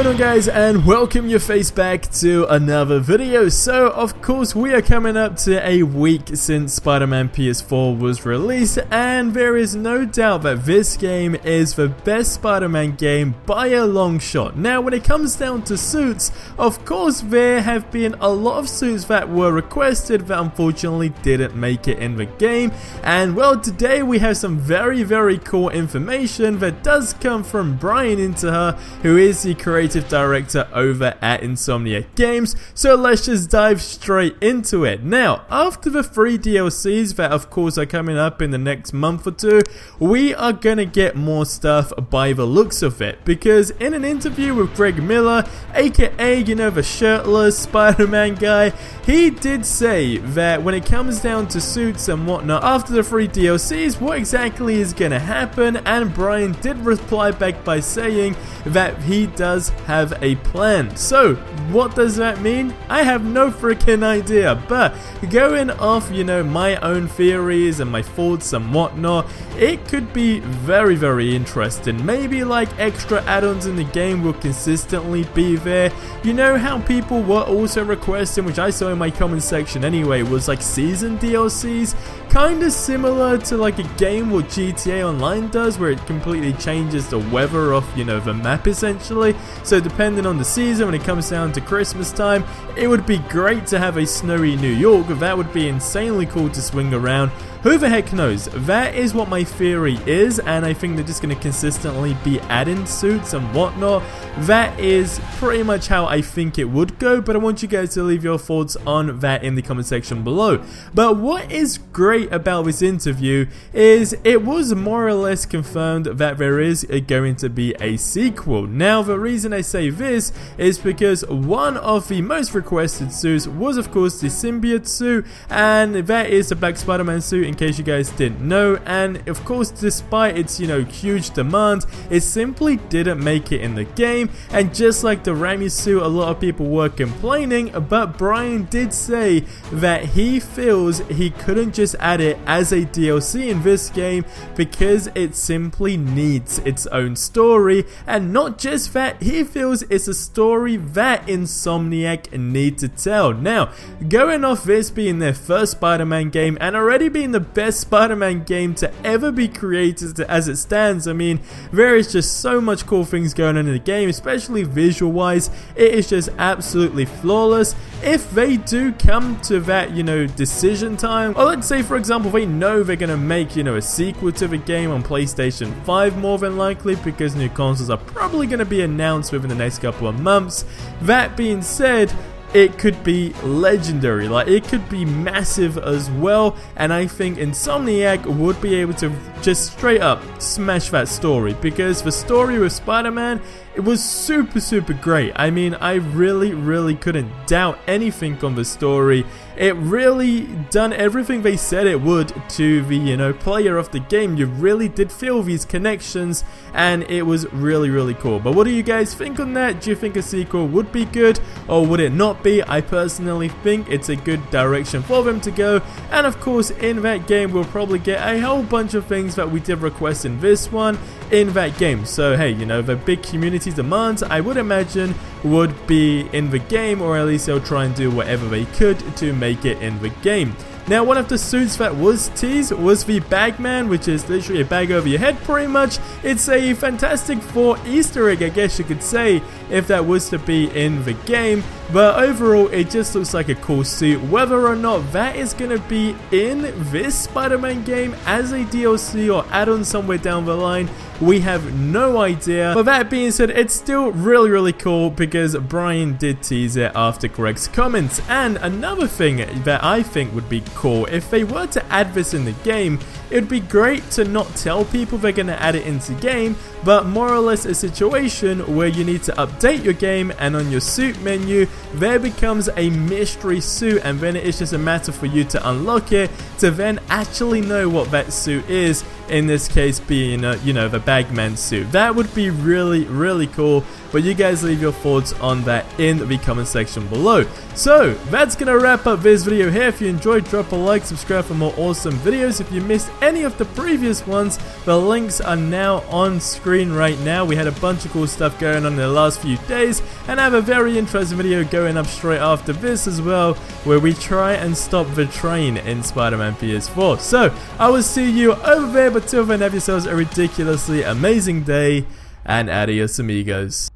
going on, guys, and welcome your face back to another video. So of course we are coming up to a week since Spider-Man PS4 was released, and there is no doubt that this game is the best Spider-Man game by a long shot. Now when it comes down to suits, of course there have been a lot of suits that were requested that unfortunately didn't make it in the game, and well, today we have some very cool information that does come from Brian Inter, who is the creative director over at Insomniac Games. So let's just dive straight into it. Now, after the 3 DLCs that of course are coming up in the next month or two, we are gonna get more stuff by the looks of it, because in an interview with Greg Miller, aka, you know, the shirtless Spider-Man guy, he did say that when it comes down to suits and whatnot, after the 3 DLCs, what exactly is gonna happen, and Brian did reply back by saying that he does have a plan. So what does that mean? I have no freaking idea, but going off, you know, my own theories and my thoughts and whatnot, it could be very interesting. Maybe like extra add-ons in the game will consistently be there. You know how people were also requesting, which I saw in my comment section anyway, was like season DLCs, kind of similar to like a game what GTA Online does, where it completely changes the weather of, you know, the map essentially. So depending on the season, when it comes down to Christmas time, it would be great to have a snowy New York. That would be insanely cool to swing around. Who the heck knows? That is what my theory is, and I think they're just going to consistently be adding suits and whatnot. That is pretty much how I think it would go, but I want you guys to leave your thoughts on that in the comment section below. But what is great about this interview is it was more or less confirmed that there is going to be a sequel. Now the reason I say this is because one of the most requested suits was of course the symbiote suit, and that is the Black Spider-Man suit, in case you guys didn't know. And of course, despite its, you know, huge demand, it simply didn't make it in the game. And just like the Raimi suit, a lot of people were complaining, but Brian did say that he feels he couldn't just add it as a DLC in this game because it simply needs its own story. And not just that, he feels it's a story that Insomniac need to tell. Now, going off this being their first Spider-Man game and already being the best Spider-Man game to ever be created as it stands, I mean, there is just so much cool things going on in the game, especially visual wise. It is just absolutely flawless. If they do come to that, you know, decision time, or let's say for example they know they're gonna make, you know, a sequel to the game on PlayStation 5 more than likely, because new consoles are probably gonna be announced within the next couple of months. That being said, it could be legendary, like it could be massive as well, and I think Insomniac would be able to just straight up smash that story, because the story with Spider-Man, it was super great. I mean, I really couldn't doubt anything on the story. It really done everything they said it would to the, you know, player of the game. You really did feel these connections, and it was really cool. But what do you guys think on that? Do you think a sequel would be good, or would it not be? I personally think it's a good direction for them to go, and of course in that game we'll probably get a whole bunch of things that we did request in this one in that game. So hey, you know, the big community demands, I would imagine, would be in the game, or at least they'll try and do whatever they could to make it in the game. Now, one of the suits that was teased was the Bagman, which is literally a bag over your head pretty much. It's a Fantastic Four Easter egg, I guess you could say, if that was to be in the game. But overall, it just looks like a cool suit. Whether or not that is going to be in this Spider-Man game as a DLC or add-on somewhere down the line, we have no idea. But that being said, it's still really cool because Brian did tease it after Greg's comments. And another thing that I think would be cool, if they were to add this in the game, it would be great to not tell people they're going to add it into game, but more or less a situation where you need to update your game, and on your suit menu there becomes a mystery suit, and then it is just a matter for you to unlock it to then actually know what that suit is, in this case being you know, the Bagman suit. That would be really cool, but you guys leave your thoughts on that in the comment section below. So that's gonna wrap up this video here. If you enjoyed, drop a like, subscribe for more awesome videos. If you missed any of the previous ones, the links are now on screen right now. We had a bunch of cool stuff going on in the last few days, and I have a very interesting video going up straight after this as well, where we try and stop the train in Spider-Man PS4. So I will see you over there, but till then, have yourselves a ridiculously amazing day, and adios amigos.